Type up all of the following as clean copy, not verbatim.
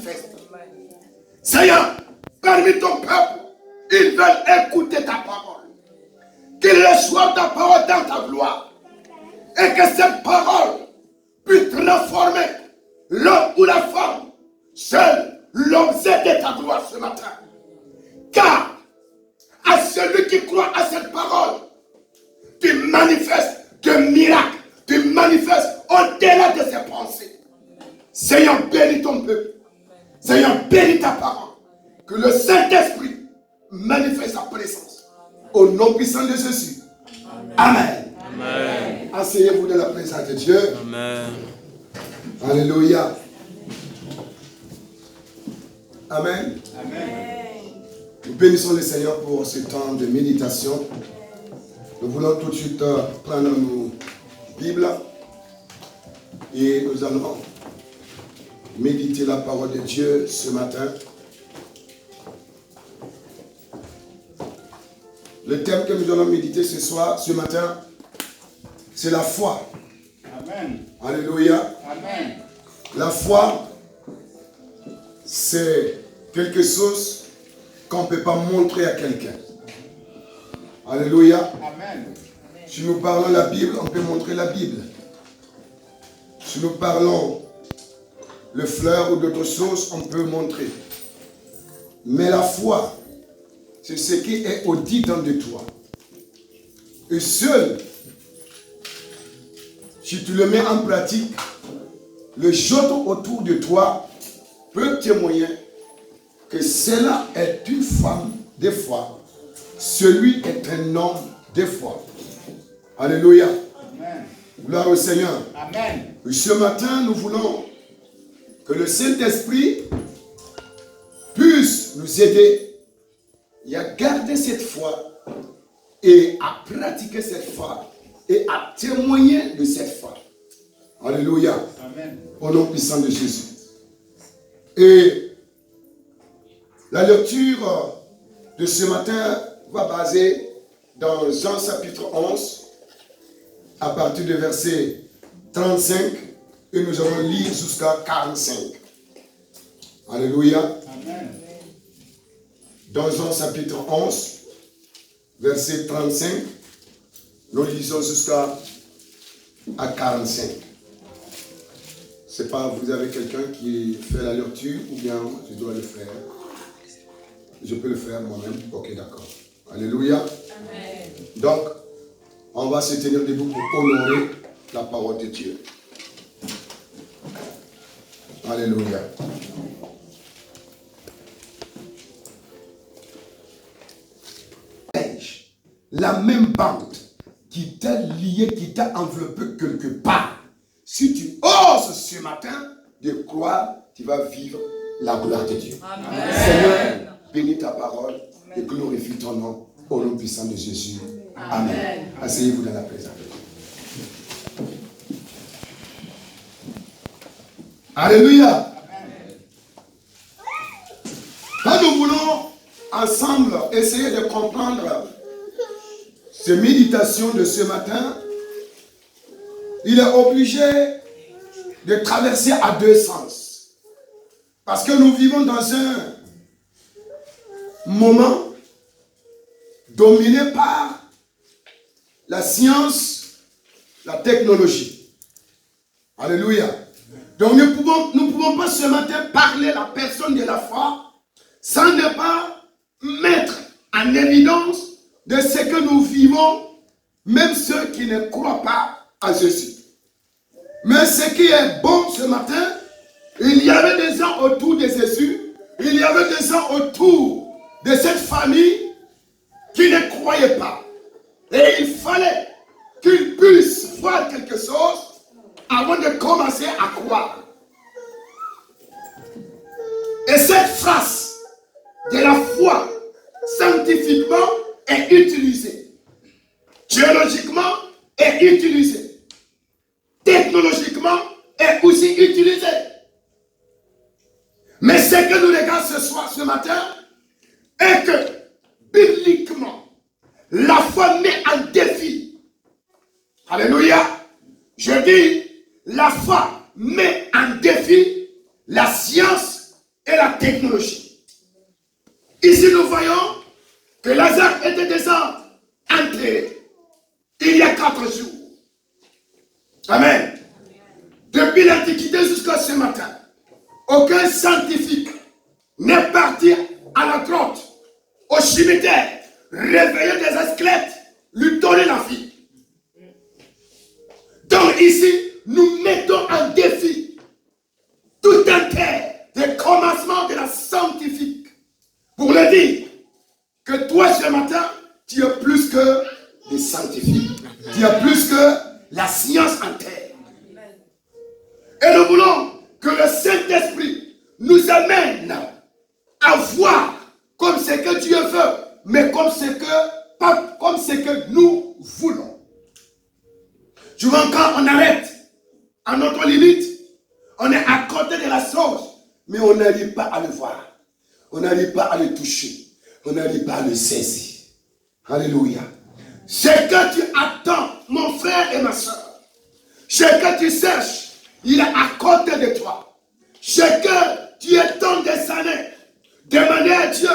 manifeste. Seigneur, parmi ton peuple, ils veulent écouter ta parole. Qu'ils reçoivent ta parole dans ta gloire. Et que cette parole puisse transformer l'homme ou la femme, seul l'objet de ta gloire ce matin. Car à celui qui croit à cette parole, tu manifestes des miracles, tu manifestes au-delà de ses pensées. Seigneur, bénis ton peuple. Seigneur, bénis ta parole. Que le Saint-Esprit manifeste sa présence. Au nom puissant de Jésus. Amen. Amen. Asseyez-vous dans la présence de Dieu. Amen. Alléluia. Amen. Amen. Nous bénissons le Seigneur pour ce temps de méditation. Nous voulons tout de suite prendre nos Bibles et nous allons méditer la parole de Dieu ce matin. Le thème que nous allons méditer ce matin, c'est la foi. Amen. Alléluia. Amen. La foi, c'est quelque chose qu'on ne peut pas montrer à quelqu'un. Alléluia. Amen. Si nous parlons la Bible, on peut montrer la Bible. Si nous parlons le fleur ou d'autres choses, on peut montrer. Mais la foi, c'est ce qui est au-dedans de toi. Et seul, si tu le mets en pratique, les autres autour de toi peuvent témoigner que cela est une femme de foi. Celui est un homme de foi. Alléluia. Amen. Gloire au Seigneur. Amen. Et ce matin, nous voulons que le Saint-Esprit puisse nous aider à garder cette foi et à pratiquer cette foi et à témoigner de cette foi. Alléluia. Amen. Au nom puissant de Jésus. Et la lecture de ce matin va baser dans Jean chapitre 11 à partir du verset 35 et nous allons lire jusqu'à 45. Alléluia. Amen. Dans Jean chapitre 11, verset 35, nous lisons jusqu'à 45. Je ne sais pas, vous avez quelqu'un qui fait la lecture ou bien je dois le faire? Je peux le faire moi-même? Ok, d'accord. Alléluia. Amen. Donc, on va se tenir debout pour honorer la parole de Dieu. Alléluia. La même bande qui t'a lié, qui t'a enveloppé quelque part. Si tu oses ce matin de croire, tu vas vivre la gloire de Dieu. Amen. Seigneur, bénis ta parole et glorifie ton nom au nom puissant de Jésus. Amen. Amen. Asseyez-vous dans la présence de Dieu. Alléluia. Amen. Quand nous voulons ensemble essayer de comprendre ces méditations de ce matin, il est obligé de traverser à deux sens. Parce que nous vivons dans un moment dominé par la science, la technologie. Alléluia. Donc nous ne pouvons pas ce matin parler la personne de la foi sans ne pas mettre en évidence de ce que nous vivons, même ceux qui ne croient pas à Jésus. Mais ce qui est bon ce matin, il y avait des gens autour de Jésus, il y avait des gens autour de cette famille qui ne croyaient pas. Et il fallait qu'ils puissent voir quelque chose avant de commencer à croire. Et cette phrase de la foi, scientifiquement, est utilisée. Théologiquement, est utilisée. Technologiquement, est aussi utilisée. Mais ce que nous regardons ce soir, ce matin, est que, bibliquement, la foi met en défi. Alléluia. Je dis, la foi met en défi la science technologie. Ici, nous voyons que Lazare était déjà enterré il y a 4 jours. Amen. Depuis l'Antiquité jusqu'à ce matin, aucun scientifique n'est parti à la grotte, au cimetière, réveiller des squelettes, lui donner la vie. Donc ici, nous mettons en défi tout un terre des commencements de la scientifique pour le dire que toi ce matin, tu es plus que les scientifiques. Tu es plus que la science en terre. Et nous voulons que le Saint-Esprit nous amène à voir comme ce que Dieu veut, mais pas comme ce que nous voulons. Souvent quand on arrête à notre limite, on est à côté de la chose, mais on n'arrive pas à le voir. On n'arrive pas à le toucher. On n'arrive pas à le saisir. Alléluia. Ce que tu attends, mon frère et ma soeur, ce que tu cherches, il est à côté de toi. Ce que tu attends des années, demandez à Dieu,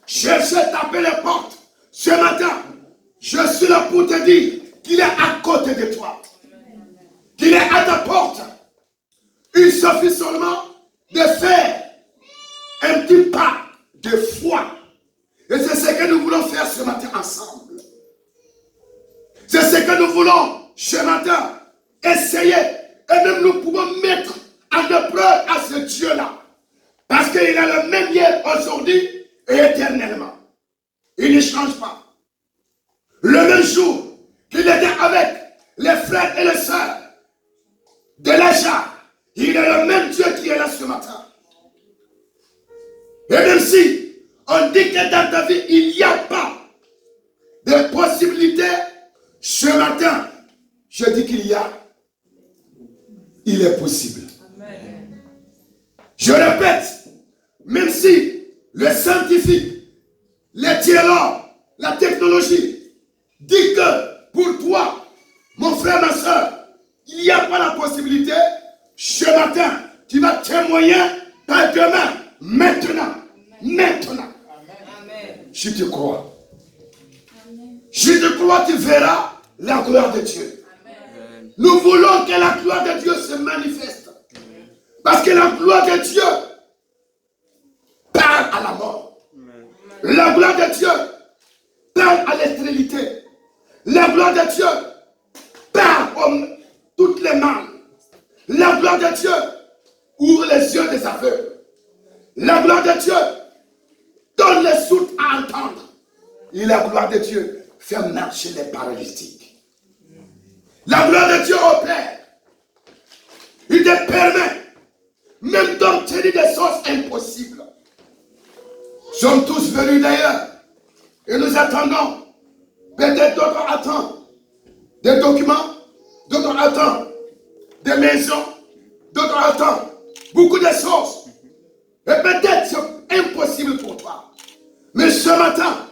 cherchez, taper les portes. Ce matin, je suis là pour te dire qu'il est à côté de toi. Qu'il est à ta porte. Il suffit seulement de faire un petit pas de foi. Et c'est ce que nous voulons faire ce matin ensemble. C'est ce que nous voulons ce matin essayer. Et même nous pouvons mettre en épreuve à ce Dieu-là. Parce qu'il est le même hier, aujourd'hui et éternellement. Il ne change pas. Le même jour qu'il était avec les frères et les sœurs de l'Aja, il est le même Dieu qui est là ce matin. Et même si on dit que dans ta vie, il n'y a pas de possibilité, ce matin, je dis qu'il y a. Il est possible. Amen. Je répète, même si le scientifique, les dialogues, la technologie dit que pour toi, mon frère, ma soeur, il n'y a pas la possibilité, ce matin, tu vas témoigner par demain, maintenant. Maintenant. Amen. Je te crois. Amen. Je te crois, tu verras la gloire de Dieu. Amen. Nous voulons que la gloire de Dieu se manifeste. Amen. Parce que la gloire de Dieu parle à la mort. Amen. La gloire de Dieu parle à l'éternité. La gloire de Dieu parle à toutes les mains. La gloire de Dieu ouvre les yeux des aveugles. La gloire de Dieu donne les sourds à entendre. Et la gloire de Dieu fait marcher les paralytiques. La gloire de Dieu opère. Il te permet même d'obtenir des choses impossibles. Nous sommes tous venus d'ailleurs. Et nous attendons. Peut-être d'autres attendent des documents. D'autres attendent des maisons. D'autres attendent beaucoup de choses. Et peut-être c'est impossible pour toi. Mais ce matin,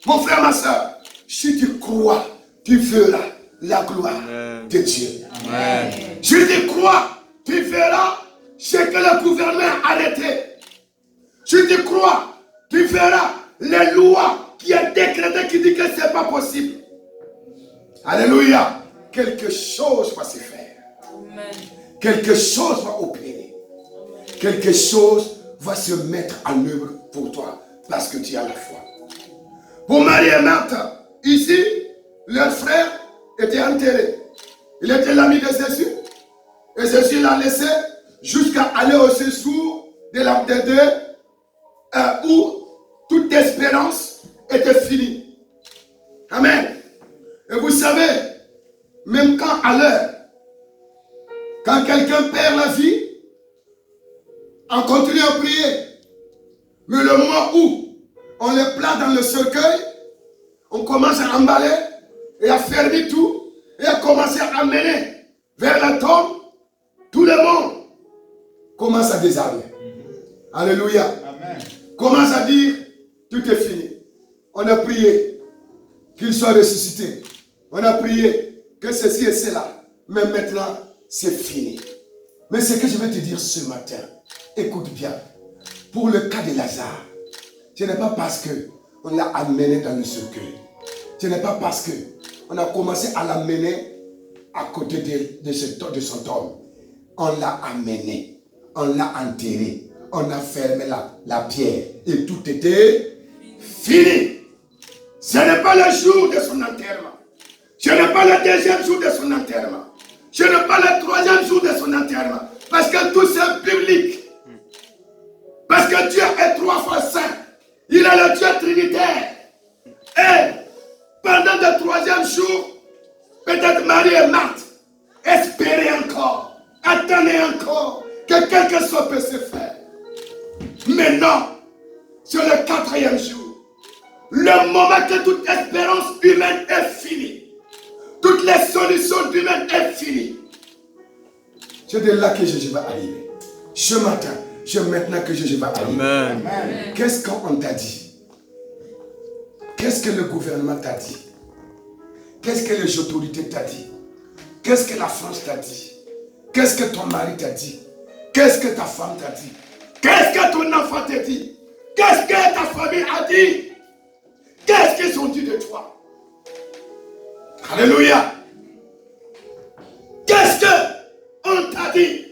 mon frère, ma soeur, si tu crois, tu verras la gloire de Dieu. Amen. Si tu crois, tu verras ce que le gouvernement a arrêté. Si tu crois, tu verras les lois qui ont décrété qui disent que ce n'est pas possible. Alléluia. Quelque chose va se faire. Amen. Quelque chose va opérer. Quelque chose va se mettre en œuvre pour toi parce que tu as la foi. Pour Marie et Marthe, ici, leur frère était enterré. Il était l'ami de Jésus. Et Jésus l'a laissé jusqu'à aller au séjour de la où toute espérance était finie. Amen. Et vous savez, même quand à l'heure, quand quelqu'un perd la vie, on continue à prier. Mais le moment où on les place dans le cercueil, on commence à emballer et à fermer tout et à commencer à amener vers la tombe. Tout le monde commence à désarmer. Alléluia. Amen. Commence à dire, tout est fini. On a prié qu'il soit ressuscité. On a prié que ceci et cela. Mais maintenant, c'est fini. Mais ce que je vais te dire ce matin, écoute bien. pour le cas de Lazare, ce n'est pas parce qu'on l'a amené dans le cercueil. Ce n'est pas parce qu'on a commencé à l'amener à côté de son tombe. On l'a amené, on l'a enterré, on a fermé la pierre et tout était fini. Ce n'est pas le jour de son enterrement. Ce n'est pas le deuxième jour de son enterrement. Ce n'est pas le troisième jour de son enterrement. Parce que tout c'est biblique. Parce que Dieu est 3 fois saint. Il est le Dieu trinitaire. Et pendant le troisième jour, peut-être Marie et Marthe espéraient encore, attendaient encore que quelque chose peut se faire. Mais non, sur le 4e jour, le moment que toute espérance humaine est finie, toutes les solutions humaines sont finies. C'est de là que je vais arriver. Ce matin, c'est maintenant que je vais arriver. Amen. Qu'est-ce qu'on t'a dit? Qu'est-ce que le gouvernement t'a dit? Qu'est-ce que les autorités t'ont dit? Qu'est-ce que la France t'a dit? Qu'est-ce que ton mari t'a dit? Qu'est-ce que ta femme t'a dit? Qu'est-ce que ton enfant t'a dit? Qu'est-ce que ta famille a dit? Qu'est-ce qu'ils ont dit de toi? Alléluia. Qu'est-ce qu'on t'a dit?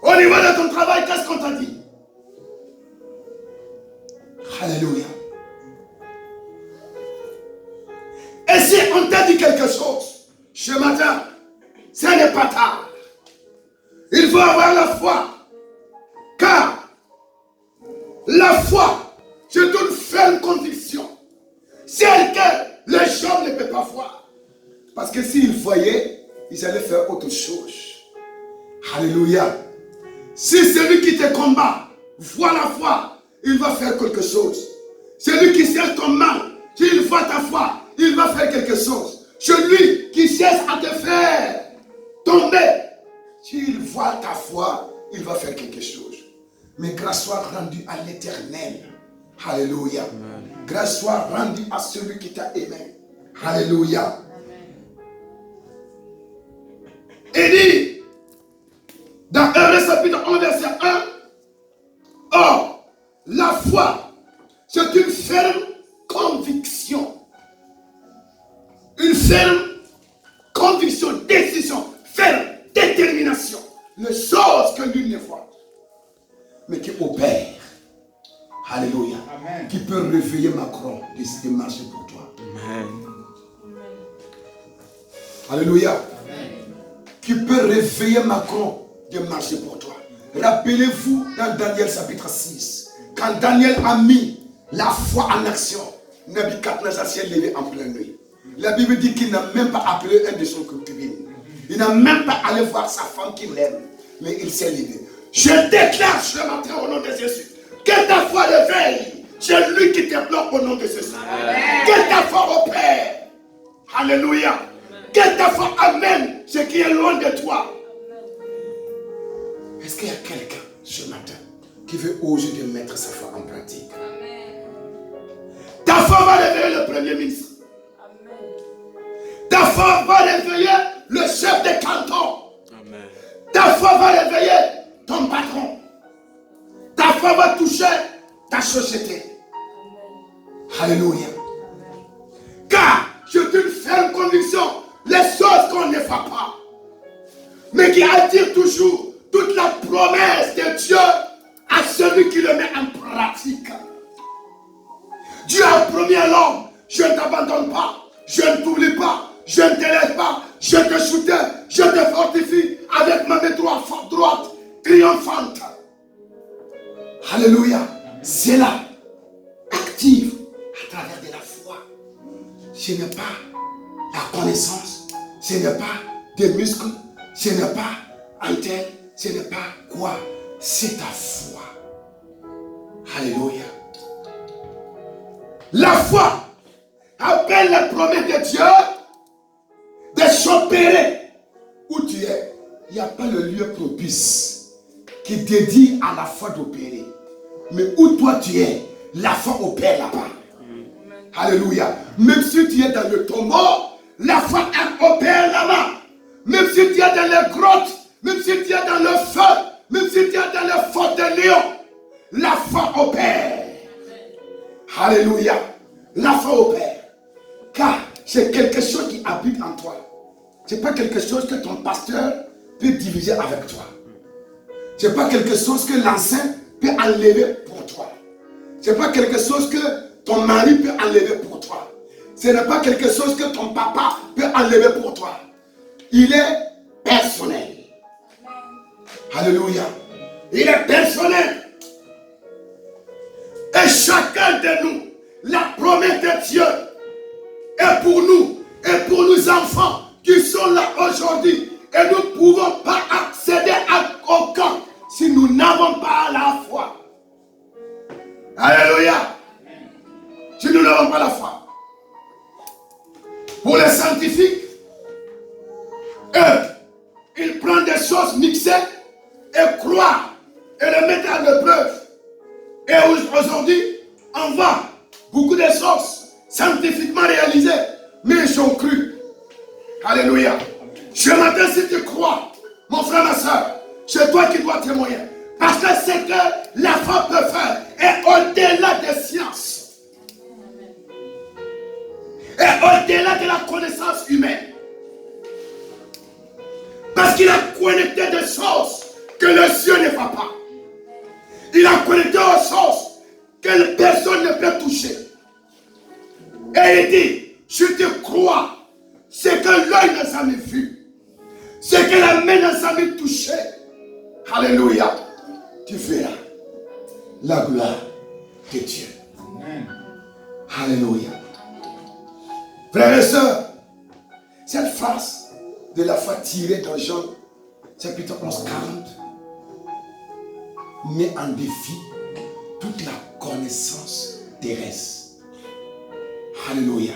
Au niveau de ton travail, qu'est-ce qu'on t'a dit? Alléluia. Et si on t'a dit quelque chose ce matin, ce n'est pas tard. Il faut avoir la foi. Car la foi, c'est une ferme conviction. Celle que les gens ne peuvent pas voir. Parce que s'ils voyaient, ils allaient faire autre chose. Alléluia. Si celui qui te combat voit la foi, il va faire quelque chose. Celui qui cherche ton mal, s'il voit ta foi, il va faire quelque chose. Celui qui cherche à te faire tomber, s'il voit ta foi, il va faire quelque chose. Mais grâce soit rendue à l'Éternel. Alléluia. Grâce soit rendue à celui qui t'a aimé. Alléluia. Il dit, dans Hébreux chapitre 1, verset 1, or, la foi, c'est une ferme conviction. Une ferme conviction, décision, ferme, détermination. Les choses que lui ne voit, mais qui opère. Alléluia. Amen. Qui peut réveiller Macron de marcher pour toi. Amen. Alléluia. Amen. Qui peut réveiller Macron de marcher pour toi. Rappelez-vous dans Daniel chapitre 6, quand Daniel a mis la foi en action, Nebuchadnezzar s'est levé en pleine nuit. La Bible dit qu'il n'a même pas appelé un de son concubines. Il n'a même pas allé voir sa femme qui l'aime, mais il s'est levé. Je déclare ce matin au nom de Jésus que ta foi réveille. C'est lui qui te bloque au nom de Jésus. Que ta foi opère. Alléluia. Que ta foi amène ce qui est loin de toi. Est-ce qu'il y a quelqu'un ce matin qui veut oser de mettre sa foi en pratique? Ta foi va réveiller le premier ministre. Ta foi va réveiller le chef de canton. Amen. Ta foi va réveiller ton patron. Ta foi va toucher ta société. Alléluia. Car c'est une ferme conviction, les choses qu'on ne fait pas, mais qui attire toujours toute la promesse de Dieu à celui qui le met en pratique. Dieu a promis à l'homme, je ne t'abandonne pas, je ne t'oublie pas, je ne te laisse pas, je te soutiens, je te fortifie avec ma main droite triomphante. Alléluia. C'est là, active à travers de la foi. Ce n'est pas la connaissance, ce n'est pas des muscles, ce n'est pas un tel, ce n'est pas quoi, c'est ta foi. Alléluia. La foi appelle la promesse de Dieu de s'opérer où tu es. Il n'y a pas le lieu propice qui dédie à la foi d'opérer. Mais où toi tu es, la foi opère là-bas. Alléluia. Même si tu es dans le tombeau, la foi opère là-bas. Même si tu es dans les grottes, même si tu es dans le feu, même si tu es dans le prions, la foi opère. Alléluia. La foi opère. Car c'est quelque chose qui habite en toi. Ce n'est pas quelque chose que ton pasteur peut diviser avec toi. Ce n'est pas quelque chose que l'enseigne peut enlever pour toi. Ce n'est pas quelque chose que ton mari peut enlever pour toi. Ce n'est pas quelque chose que ton papa peut enlever pour toi. Il est personnel. Alléluia. Il est personnel. Et chacun de nous, la promesse de Dieu est pour nous et pour nos enfants qui sont là aujourd'hui. Et nous ne pouvons pas accéder à aucun si nous n'avons pas la foi. Alléluia. Si nous n'avons pas la foi. Pour les scientifiques, eux, ils prennent des choses mixées et croient et les mettent à l'épreuve. Et aujourd'hui, on voit beaucoup de choses scientifiquement réalisées, mais ils ont cru. Alléluia. Ce matin, si tu crois, mon frère, ma soeur, c'est toi qui dois témoigner. Parce que c'est que la foi peut faire est au-delà des sciences. Et au-delà de la connaissance humaine. Parce qu'il a connecté des choses que le ciel ne va pas. Il a connecté aux choses que personne ne peut toucher. Et il dit, si tu crois, c'est que l'œil n'a jamais vu. C'est que la main n'a jamais touché. Alléluia. Tu verras la gloire de Dieu. Amen. Alléluia. Frères et sœurs, cette phrase de la foi tirée dans Jean, chapitre 11, 40, met en défi toute la connaissance terrestre. Alléluia.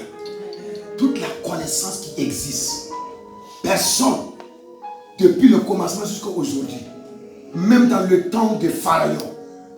Toute la connaissance qui existe. Personne, depuis le commencement jusqu'à aujourd'hui, même dans le temps de Pharaon,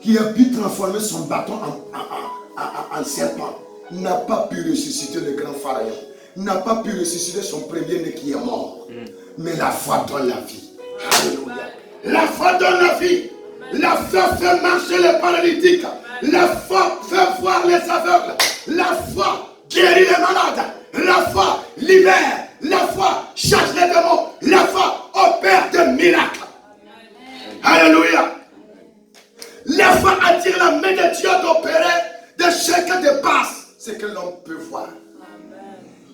qui a pu transformer son bâton en serpent, n'a pas pu ressusciter le grand Pharaon, n'a pas pu ressusciter son premier-né qui est mort. Mais la foi donne la vie. Alléluia. La foi donne la vie. La foi fait marcher les paralytiques. La foi fait voir les aveugles. La foi guérit les malades. La foi libère. La foi chasse les démons. La foi opère des miracles. Alléluia. La foi attire la main de Dieu d'opérer de chacun de passe ce que l'on peut voir.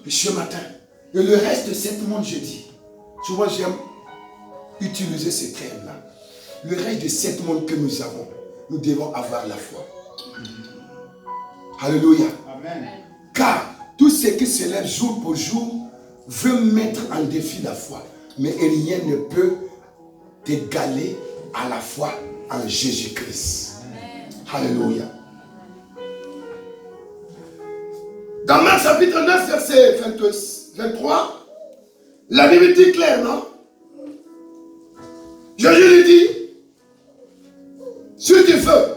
Et ce matin, et le reste de cette monde, je dis, souvent j'aime utiliser ces termes-là. Le reste de cette monde que nous avons, nous devons avoir la foi. Alléluia. Amen. Car tout ce qui se lève jour pour jour veut mettre en défi la foi. Mais rien ne peut t'égaler à la foi en Jésus-Christ. Alléluia. Dans Marc chapitre 9, verset 23, la Bible dit clairement, Jésus lui dit, si tu veux,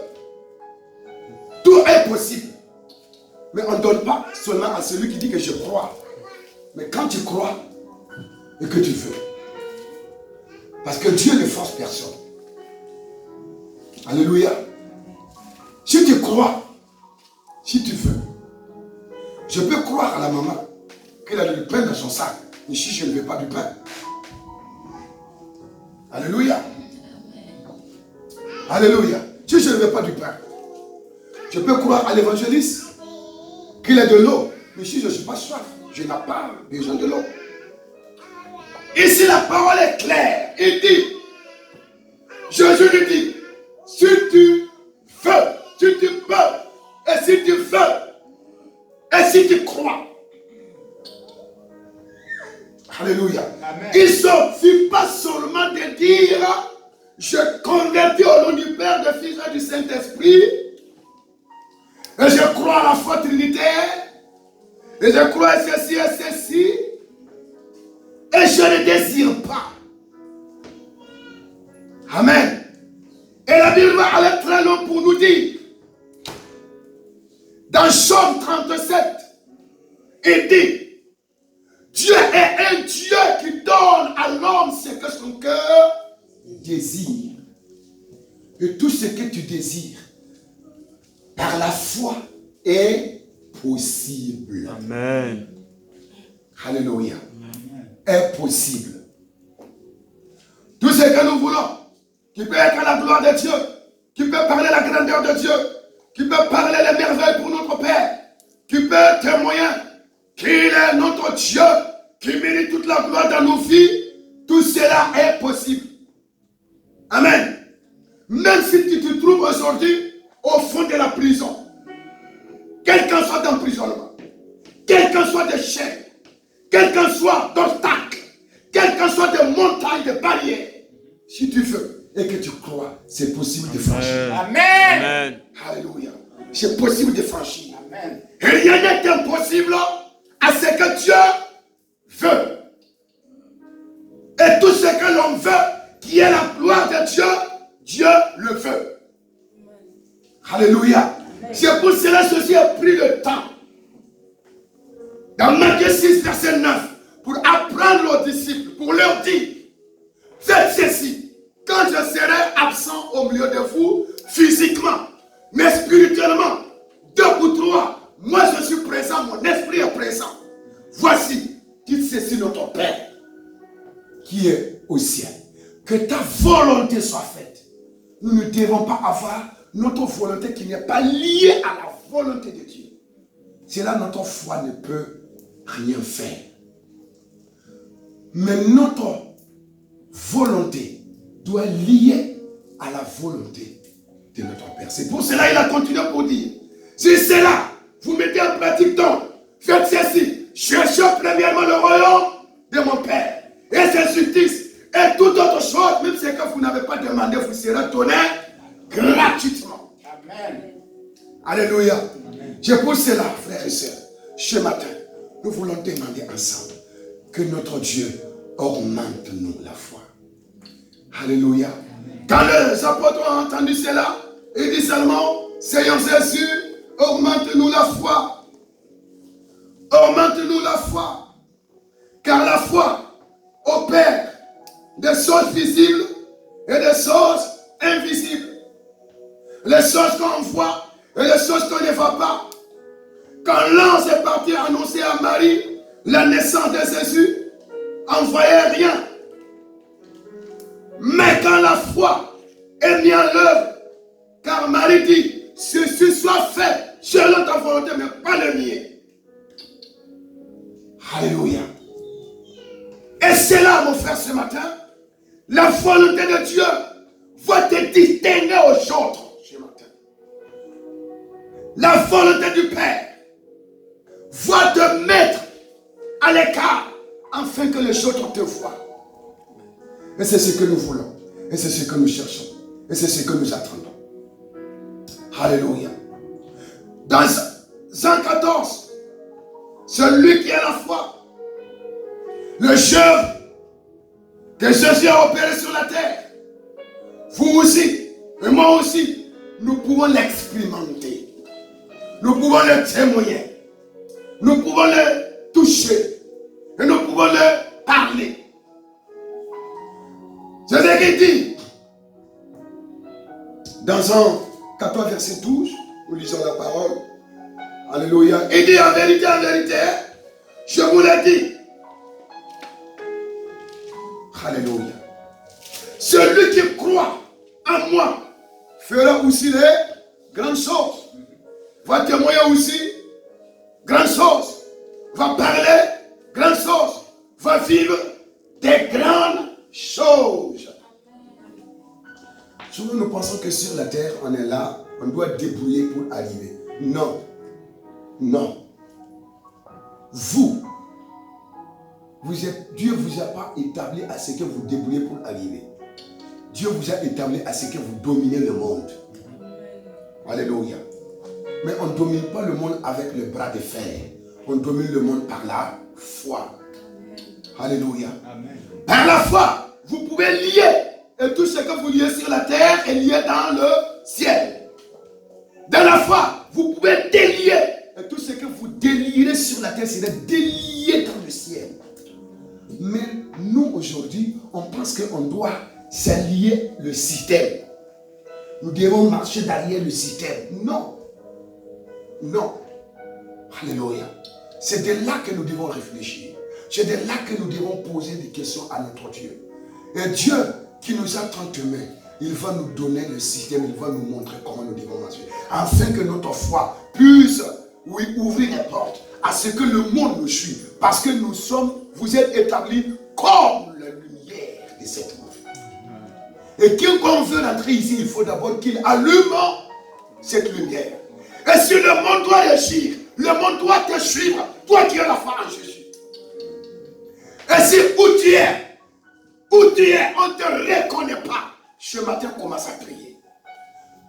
tout est possible. Mais on ne donne pas seulement à celui qui dit que je crois. Mais quand tu crois et que tu veux. Parce que Dieu ne force personne. Alléluia. Si tu crois, si tu veux, je peux croire à la maman qu'elle a du pain dans son sac. Mais si je ne veux pas du pain. Alléluia. Alléluia. Si je ne veux pas du pain, je peux croire à l'évangéliste qu'il a de l'eau. Mais si je ne suis pas soif, je n'ai pas besoin de l'eau. Ici, la parole est claire. Il dit, Jésus lui dit, si tu veux, si tu peux, et si tu veux, et si tu crois. Alléluia. Amen. Il ne suffit pas seulement de dire, je convertis au nom du Père, du Fils et du Saint-Esprit, et je crois à la foi trinitaire, et je crois à ceci et ceci, et je ne désire pas. Amen. Et la Bible va aller très loin pour nous dire, dans Job 37, il dit, Dieu est un Dieu qui donne à l'homme ce que son cœur désire. Et tout ce que tu désires, par la foi, est possible. Amen. Alléluia. Est possible. Tout ce que nous voulons, qui peut être la gloire de Dieu, qui peut parler la grandeur de Dieu, qui peut parler les merveilles pour notre Père, qui peut témoigner qu'il est notre Dieu, qui mérite toute la gloire dans nos vies, tout cela est possible. Amen. Même si tu te trouves aujourd'hui au fond de la prison, quel qu'en soit d'emprisonnement, quel qu'en soit de chaînes, quel qu'en soit d'obstacles, quel qu'en soit de montagnes, de barrières, si tu veux et que tu crois, c'est possible de franchir. Amen. Amen. Alléluia. C'est possible de franchir. Amen. Et rien n'est impossible à ce que Dieu veut. Et tout ce que l'on veut, qui est la gloire de Dieu, Dieu le veut. Alléluia. C'est pour cela que ceci a pris le temps. Dans Matthieu 6, verset 9, pour apprendre aux disciples, pour leur dire, faites ceci, quand je serai absent au milieu de vous, physiquement, mais spirituellement, 2 ou 3, moi je suis présent, mon esprit est présent. Voici, dites ceci notre Père, qui est au ciel. Que ta volonté soit faite. Nous ne devons pas avoir notre volonté qui n'est pas liée à la volonté de Dieu. C'est là notre foi ne peut rien faire. Mais notre volonté doit lier à la volonté de notre Père. C'est pour cela qu'il a continué pour dire, si c'est là, vous mettez en pratique donc, faites ceci, cherchez premièrement le royaume de mon Père et sa justice et toute autre chose, même ce que vous n'avez pas demandé, vous serez donné gratuitement. Amen. Alléluia. C'est pour cela, frères et sœurs, ce matin, nous voulons demander ensemble que notre Dieu augmente nous la foi. Alléluia. Quand les apôtres ont entendu cela, ils disent seulement, Seigneur Jésus, augmente-nous la foi. Augmente-nous la foi. Car la foi opère des choses visibles et des choses invisibles. Les choses qu'on voit et les choses qu'on ne voit pas. Quand l'ange est parti annoncer à Marie la naissance de Jésus, on ne voyait rien. Mais quand la foi est mise en œuvre, car Marie dit, ceci soit fait selon ta volonté, mais pas le mien. Alléluia. Et c'est là, mon frère, ce matin, la volonté de Dieu va te distinguer aux autres ce matin. La volonté du Père va te mettre à l'écart afin que les autres te voient. Et c'est ce que nous voulons. Et c'est ce que nous cherchons. Et c'est ce que nous attendons. Alléluia. Dans Jean 14, celui qui a la foi, le jeûne que Jésus a opéré sur la terre, vous aussi, et moi aussi, nous pouvons l'expérimenter. Nous pouvons le témoigner. Nous pouvons le toucher. Et nous pouvons le parler. Jésus qui dit, dans Jean 14, verset 12, nous lisons la parole. Alléluia. Il dit en vérité, je vous l'ai dit. Alléluia. Celui qui croit en moi fera aussi les grandes choses. Va témoigner aussi grandes choses. Va parler grandes choses. Va vivre des grandes choses. Souvent nous pensons que sur la terre, on est là, on doit débrouiller pour arriver. Non. Non. Dieu ne vous a pas établi à ce que vous débrouillez pour arriver. Dieu vous a établi à ce que vous dominez le monde. Alléluia. Mais on ne domine pas le monde avec le bras de fer. On domine le monde par la foi. Alléluia. Amen. Par la foi, vous pouvez lier. Et tout ce que vous liez sur la terre est lié dans le ciel. Dans la foi, vous pouvez délier. Et tout ce que vous délierez sur la terre sera délié dans le ciel. Mais nous, aujourd'hui, on pense qu'on doit s'allier le système. nous devons marcher derrière le système. Non. Non. Alléluia. C'est de là que nous devons réfléchir. C'est de là que nous devons poser des questions à notre Dieu. Et Dieu qui nous a tant aimés, il va nous donner le système, il va nous montrer comment nous devons marcher. Afin que notre foi puisse ouvrir les portes à ce que le monde nous suive. Parce que vous êtes établis comme la lumière de cette monde. Et quand on veut rentrer ici, il faut d'abord qu'il allume cette lumière. Et si le monde doit réagir, le monde doit te suivre, toi qui as la foi en Jésus. Et si où tu es, on ne te reconnaît pas, ce matin commence à prier.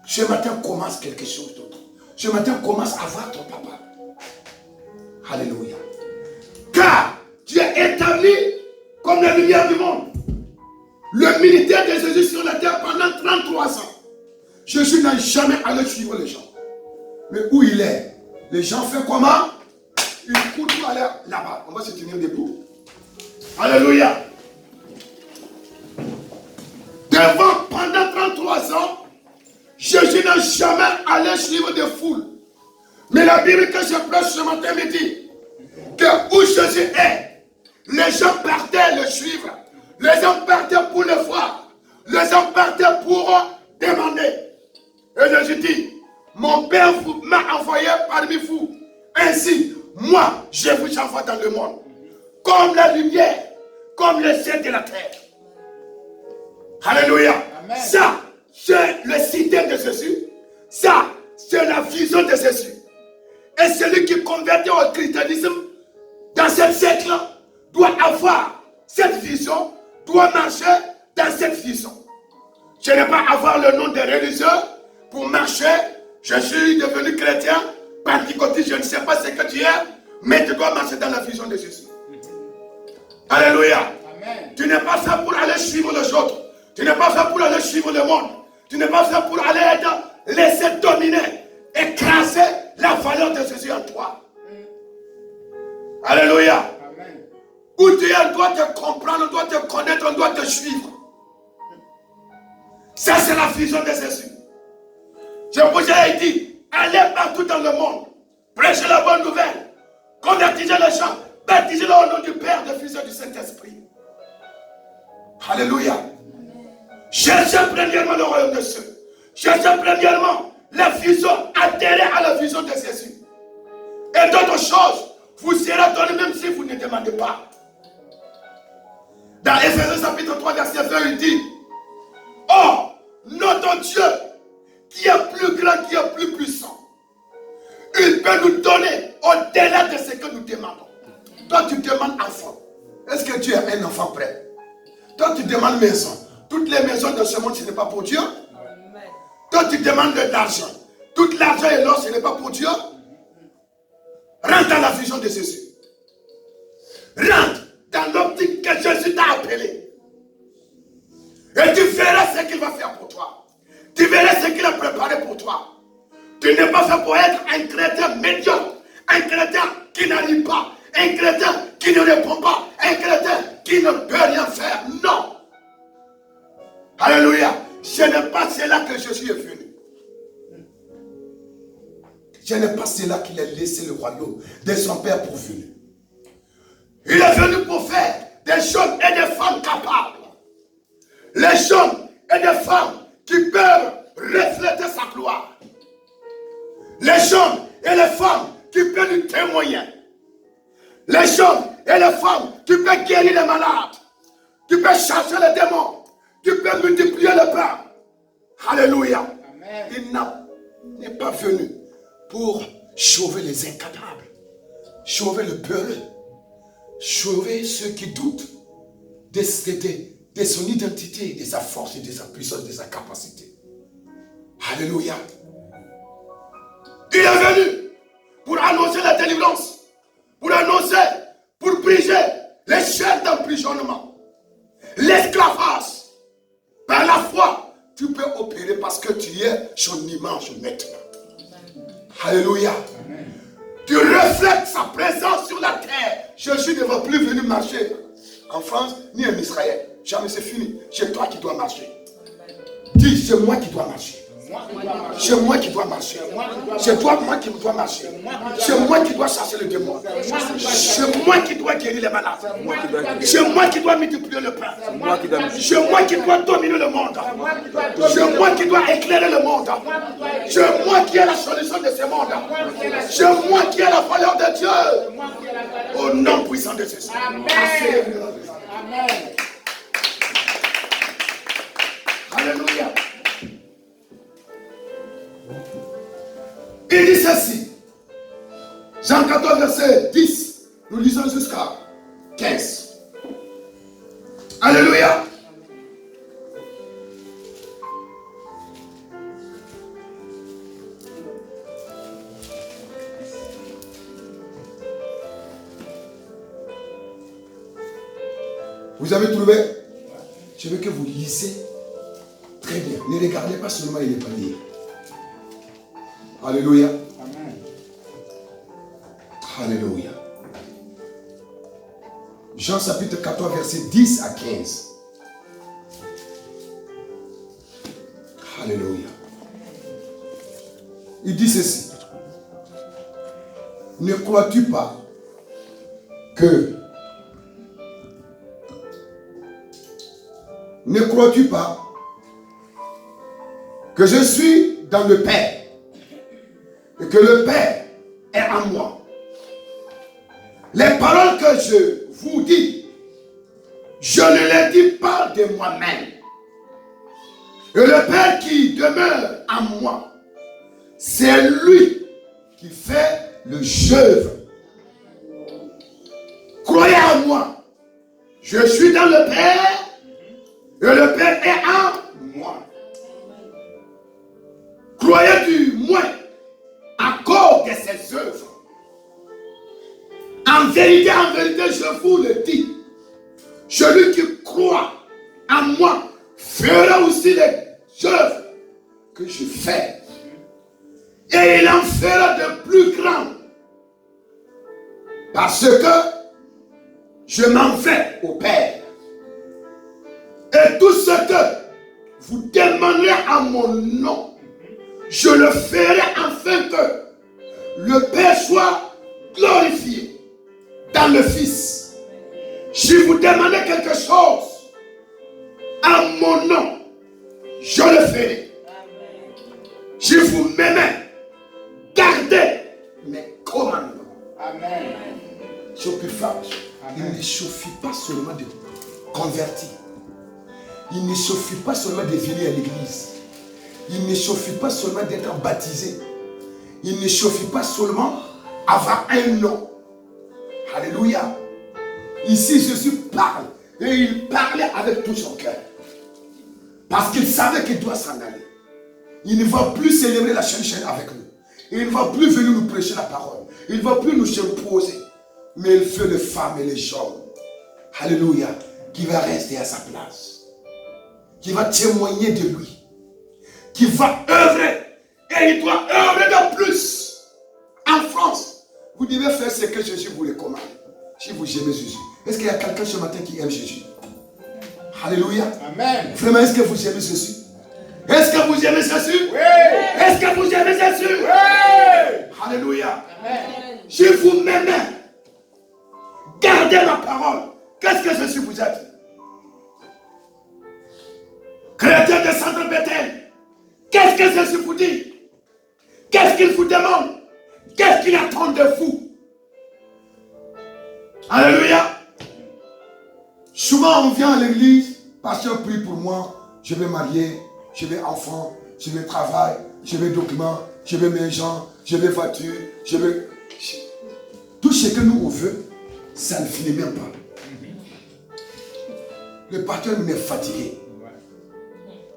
Ce matin commence quelque chose d'autre. Ce matin commence à voir ton papa. Alléluia. Car tu es établi comme la lumière du monde. Le ministère de Jésus sur la terre pendant 33 ans. Jésus n'a jamais allé suivre les gens. Mais où il est, les gens font comment? Ils courent pour aller là-bas. On va se tenir debout. Alléluia. Pendant 33 ans, Jésus n'a jamais allé suivre des foules. Mais la Bible que je prêche ce matin me dit que où Jésus est, les gens partaient le suivre. Les gens partaient pour le voir. Les gens partaient pour demander. Et Jésus dit, mon Père m'a envoyé parmi vous. Ainsi, moi, je vous envoie dans le monde. Comme la lumière, comme le ciel de la terre. Alléluia. Amen. Ça, c'est le système de Jésus. Ça, c'est la vision de Jésus. Et celui qui convertit au christianisme dans ce siècle doit avoir cette vision, doit marcher dans cette vision. Je n'ai pas avoir le nom des religieux pour marcher. Je suis devenu chrétien, pentecôtiste, je ne sais pas ce que tu es, mais tu dois marcher dans la vision de Jésus. Alléluia. Amen. Tu n'es pas fait pour aller suivre les autres. Tu n'es pas fait pour aller suivre le monde. Tu n'es pas fait pour aller être laissé dominer, écraser la valeur de Jésus en toi. Alléluia. Amen. Où tu es, on doit te comprendre, on doit te connaître, on doit te suivre. Ça, c'est la vision de Jésus. Je vous ai dit, allez partout dans le monde, prêchez la bonne nouvelle, convertissez les gens, baptisez-les au nom du Père, du Fils et du Saint-Esprit. Alléluia. Cherchez premièrement le royaume de Dieu. Cherchez premièrement la vision, adhérez à la vision de Jésus. Et d'autres choses, vous serez donné même si vous ne demandez pas. Dans Éphésiens chapitre 3, verset 20, il dit, oh, notre Dieu, qui est plus grand, qui est plus puissant, il peut nous donner au-delà de ce que nous demandons. Toi, tu demandes enfant. Est-ce que tu as un enfant prêt? Toi, tu demandes maison. Toutes les maisons de ce monde, ce n'est pas pour Dieu. Toi, tu demandes de l'argent. Tout l'argent et l'or, ce n'est pas pour Dieu. Rentre dans la vision de Jésus. Rentre dans l'optique que Jésus t'a appelé. Et tu verras ce qu'il va faire pour toi. Tu verras ce qu'il a préparé pour toi. Tu n'es pas fait pour être un chrétien médiocre. Un chrétien qui n'arrive pas. Un chrétien qui ne répond pas. Un chrétien qui ne peut rien faire. Non. Alléluia. Ce n'est pas cela que Jésus est venu. Ce n'est pas cela qu'il a laissé le royaume de son Père pour venir. Il est venu pour faire des choses et des femmes capables. Les hommes et des femmes qui peuvent refléter sa gloire. Les hommes et les femmes qui peuvent lui témoigner. Les hommes et les femmes qui peuvent guérir les malades. Qui peuvent chasser les démons. Qui peuvent multiplier le pain. Alléluia. Amen. Il n'est pas venu pour sauver les incapables. Sauver le peureux. Sauver ceux qui doutent de son identité, de sa force, de sa puissance, de sa capacité. Alléluia. Il est venu pour annoncer la délivrance, pour annoncer, pour briser les chaînes d'emprisonnement, l'esclavage. Par la foi, tu peux opérer parce que tu es son image maintenant. Alléluia. Amen. Tu reflètes sa présence sur la terre. Jésus ne va plus venir marcher en France ni en Israël. Jamais, c'est fini. C'est toi qui dois marcher. Dis, c'est moi qui dois marcher. C'est moi qui dois marcher. C'est toi, moi qui dois marcher. C'est moi qui dois chasser le démon. C'est moi qui dois guérir les malades. C'est moi qui dois multiplier le pain. C'est moi qui dois dominer le monde. C'est moi qui dois éclairer le monde. C'est moi qui ai la solution de ce monde. C'est moi qui ai la valeur de Dieu. Au nom puissant de Jésus. Amen. Alléluia. Il dit ceci. Jean 14, verset 10. Nous lisons jusqu'à 15. Alléluia. Vous avez trouvé? Je veux que vous lisez très bien. Ne regardez pas seulement les paniers. Alléluia. Amen. Alléluia. Jean chapitre 14, verset 10 à 15. Alléluia. Il dit ceci. Ne crois-tu pas que... Ne crois-tu pas que je suis dans le Père et que le Père est en moi? Les paroles que je vous dis, je ne les dis pas de moi-même. Et le Père qui demeure en moi, c'est lui qui fait le œuvre. Croyez en moi. Je suis dans le Père et le Père est en moi. Croyez du moins à cause de ses œuvres. En vérité, je vous le dis. Celui qui croit en moi fera aussi les œuvres que je fais. Et il en fera de plus grands. Parce que je m'en vais au Père. Et tout ce que vous demanderez en mon nom, je le ferai afin que le Père soit glorifié dans le Fils. Si vous demandez quelque chose en mon nom, je le ferai. Si vous m'aimez, gardez mes commandements. Amen. Il ne suffit pas seulement de convertir. Il ne suffit pas seulement de venir à l'église. Il ne suffit pas seulement d'être baptisé. Il ne suffit pas seulement avoir un nom. Alléluia. Ici, Jésus parle. Et il parlait avec tout son cœur. Parce qu'il savait qu'il doit s'en aller. Il ne va plus célébrer la chaîne avec nous. Il ne va plus venir nous prêcher la parole. Il ne va plus nous imposer. Mais il fait les femmes et les hommes. Alléluia. Qui va rester à sa place. Qui va témoigner de lui. Qui va œuvrer. Et il doit œuvrer de plus. En France, vous devez faire ce que Jésus vous recommande. Si vous aimez Jésus. Est-ce qu'il y a quelqu'un ce matin qui aime Jésus? Alléluia. Amen. Vraiment, est-ce que vous aimez Jésus? Est-ce que vous aimez Jésus? Oui. Est-ce que vous aimez Jésus? Oui. Alléluia. Amen. Si vous m'aimez, gardez ma parole. Qu'est-ce que Jésus vous a dit? Chrétien de Centre Bethel, qu'est-ce que Jésus vous dit? Qu'est-ce qu'il vous demande? Qu'est-ce qu'il attend de vous? Alléluia. Souvent on vient à l'église, pasteur prie pour moi, je vais marier, je vais enfant, je vais travail, je vais documents, je vais maison, je vais voiture, je vais... Tout ce que nous on veut, ça ne finit même pas. Le pasteur nous est fatigué.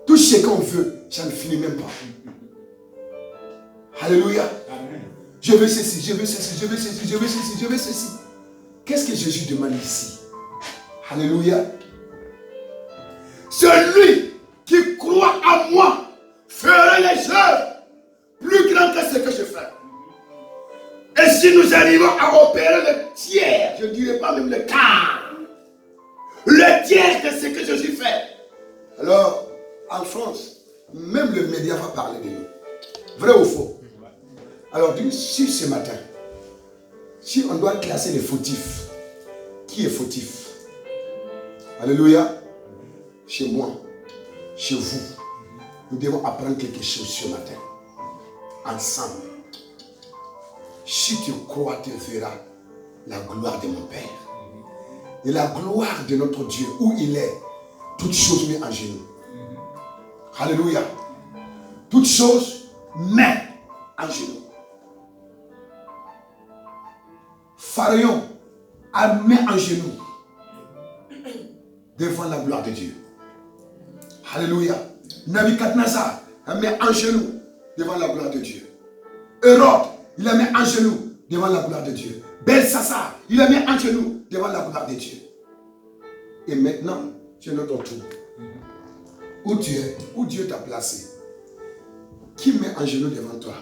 Tout ce qu'on veut, ça ne finit même pas. Alléluia. Amen. Je veux ceci, je veux ceci, je veux ceci, je veux ceci, je veux ceci. Qu'est-ce que Jésus demande ici? Alléluia. Celui qui croit en moi fera les œuvres plus grandes que ce que je fais. Et si nous arrivons à opérer le tiers, je ne dirais pas même le quart, le tiers de ce que Jésus fait, alors en France, même le média va parler de nous. Vrai ou faux? Alors, si ce matin, si on doit classer les fautifs, qui est fautif? Alléluia. Chez moi, chez vous, nous devons apprendre quelque chose ce matin. Ensemble. Si tu crois, tu verras la gloire de mon Père. Et la gloire de notre Dieu, où il est, toutes choses met en genoux. Alléluia. Toutes choses met en genoux. Pharaon a mis en genoux devant la gloire de Dieu. Alléluia. Nebuchadnezzar a mis en genoux devant la gloire de Dieu. Hérode, il a mis en genoux devant la gloire de Dieu. Belshazzar, il a mis en genoux devant la gloire de Dieu. Et maintenant, c'est notre tour. Où tu es, où Dieu t'a placé. Qui met en genoux devant toi?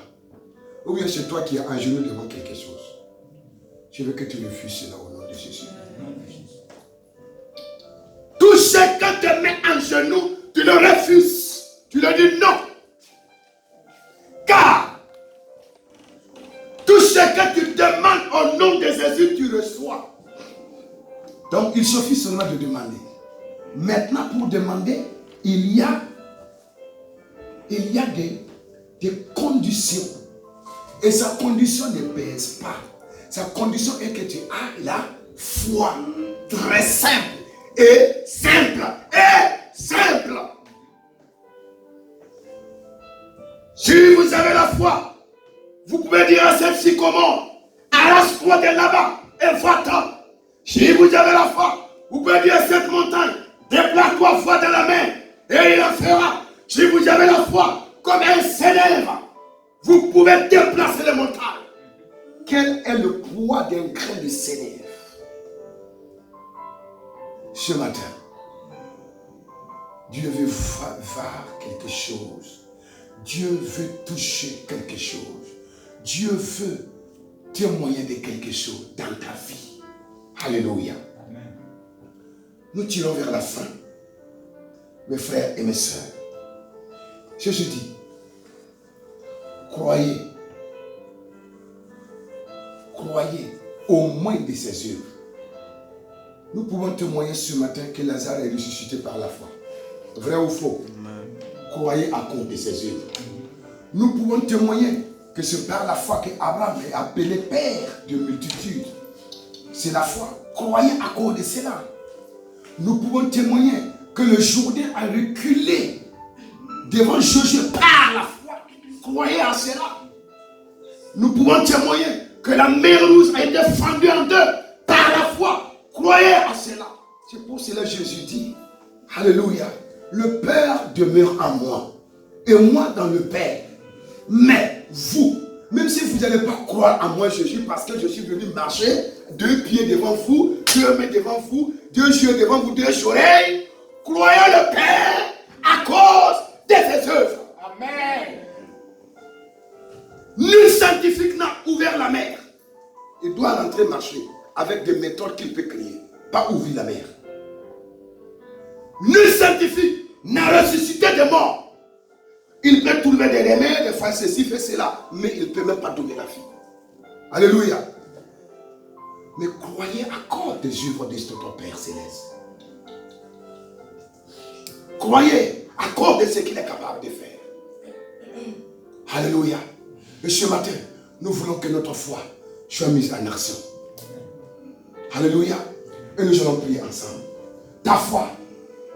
Ou bien c'est toi qui es en genoux devant quelque chose. Je veux que tu refuses cela au nom de Jésus. Tout ce que te met en genoux, tu le refuses. Tu le dis non. Car tout ce que tu demandes au nom de Jésus, tu reçois. Donc il suffit seulement de demander. Maintenant, pour demander, il y a des conditions. Et sa condition ne pèse pas. Sa condition est que tu as la foi. Très simple. Et simple. Et simple. Si vous avez la foi, vous pouvez dire à cette sycomore, arrache-toi de là-bas et va-t'en. Si vous avez la foi, vous pouvez dire à cette montagne, déplace-toi foi dans la main et il la fera. Si vous avez la foi, comme elle s'élève, vous pouvez déplacer les montagnes. Quel est le poids d'un grain de sénéf? Ce matin, Dieu veut voir quelque chose. Dieu veut toucher quelque chose. Dieu veut témoigner de quelque chose dans ta vie. Alléluia. Amen. Nous tirons vers la fin. Mes frères et mes sœurs, je dis, croyez au moins de ses œuvres. Nous pouvons témoigner ce matin que Lazare est ressuscité par la foi. Vrai ou faux? Croyez à cause de ses œuvres. Nous pouvons témoigner que c'est par la foi qu'Abraham est appelé père de multitudes. C'est la foi. Croyez à cause de cela. Nous pouvons témoigner que le Jourdain a reculé devant Josué par la foi. Croyez à cela. Nous pouvons témoigner que la mer rouge a été fendue en deux par la foi. Croyez à cela. C'est pour cela que Jésus dit, alléluia, le Père demeure en moi et moi dans le Père. Mais vous, même si vous n'allez pas croire en moi Jésus parce que je suis venu marcher, 2 pieds devant vous, 2 mains devant vous, 2 yeux devant vous, 2 oreilles, croyez le Père à cause de ses œuvres. Amen. Nul scientifique n'a ouvert la mer. Il doit rentrer marcher avec des méthodes qu'il peut créer. Pas ouvrir la mer. Nul scientifique n'a ressuscité des morts. Il peut trouver des remèdes, de faire ceci, faire cela, mais il ne peut même pas donner la vie. Alléluia. Mais croyez à cause des œuvres de notre Père Céleste. Croyez à cause de ce qu'il est capable de faire. Alléluia. Et ce matin, nous voulons que notre foi soit mise en action. Alléluia. Et nous allons prier ensemble. Ta foi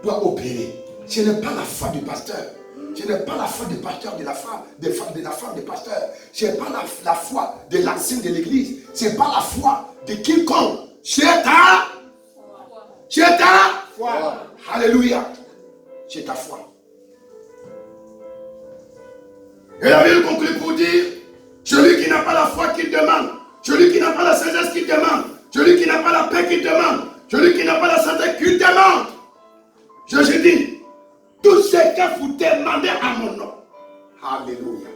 doit opérer. Ce n'est pas la foi du pasteur. Ce n'est pas la foi du pasteur, de la femme du pasteur. Ce n'est pas la foi de l'ancien de l'église. Ce n'est pas la foi de quiconque. C'est ta foi. Alléluia. C'est ta foi. Et la Bible conclut pour dire, celui qui n'a pas la foi qu'il demande, celui qui n'a pas la sagesse qu'il demande, celui qui n'a pas la paix qu'il demande, celui qui n'a pas la santé qu'il demande. Jésus dit, tout ce que vous demandez à mon nom. Alléluia.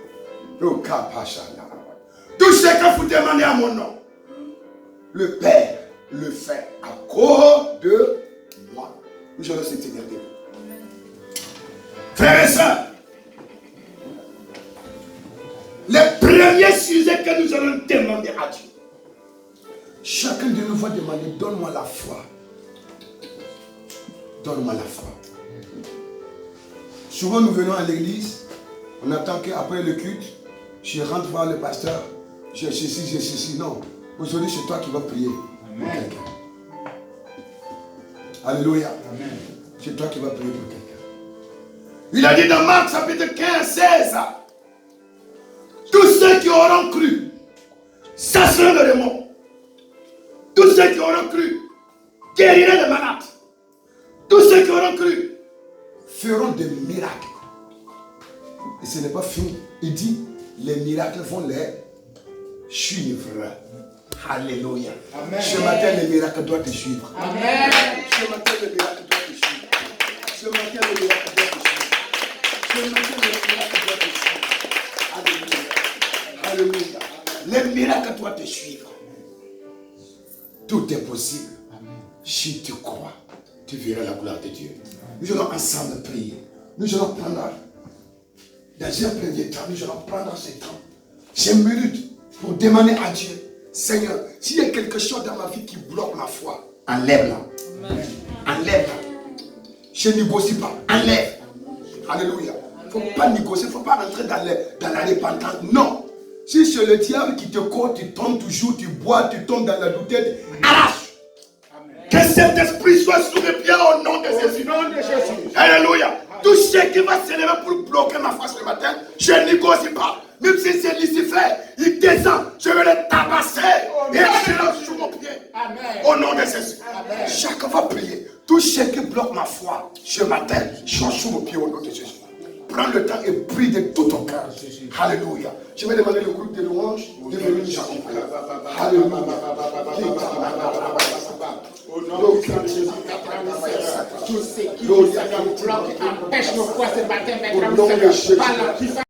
Tout ce que vous demandez à mon nom, le Père le fait à cause de moi. Nous allons se tenir debout. Frères et sœurs, Les premiers sujets que nous allons demander à Dieu. Chacun de nous va demander, donne-moi la foi. Donne-moi la foi. Souvent nous venons à l'église, on attend qu'après le culte, je rentre voir le pasteur, j'ai ceci. Non, aujourd'hui c'est toi qui vas prier pour quelqu'un. Alléluia. Amen. C'est toi qui vas prier pour quelqu'un. Il a dit dans Marc chapitre 15, 16, tous ceux qui auront cru, ça sera le démon. Tous ceux qui auront cru, guériront les malades. Tous ceux qui auront cru, feront des miracles. Et ce n'est pas fini. Il dit, les miracles vont les suivre. Alléluia. Amen. Ce matin, les miracles doivent te suivre. Amen. Ce matin, les miracles doivent te suivre. Ce matin, les miracles doivent te suivre. Ce matin, les miracles doivent te suivre. Alléluia. Alléluia. Les miracles doivent te suivre. Tout est possible. Amen. Si tu crois, tu verras la gloire de Dieu. Nous allons ensemble prier. Nous allons prendre, dans un premier temps, nous allons prendre ce temps, 5 minutes, pour demander à Dieu, Seigneur, s'il y a quelque chose dans ma vie qui bloque ma foi, enlève-la. Enlève-la. Je ne négocie pas. Enlève. Alléluia. Il ne faut pas négocier, il ne faut pas rentrer dans la repentance. Non. Si c'est le diable qui te court, tu tombes toujours, tu bois, tu tombes dans la doutette, arrache. Que cet esprit soit sous les pieds au nom de Jésus. Alléluia. Tout ce qui va s'élever pour bloquer ma foi ce matin, je ne négocie pas. Même si c'est Lucifer, il descend, je vais le tabasser et je le sous mon pied. Amen. Au nom de Jésus. Amen. Chacun va prier. Tout ce qui bloque ma foi ce matin, je suis sous mon pied au nom de Jésus. Prends le temps et prie de tout ton cœur. Alléluia. Je vais demander le groupe de louanges de venir nous accompagner. Alléluia. Au nom de Jésus, tout ce qui nous bloque, empêche nos foi ce matin, par la puissance.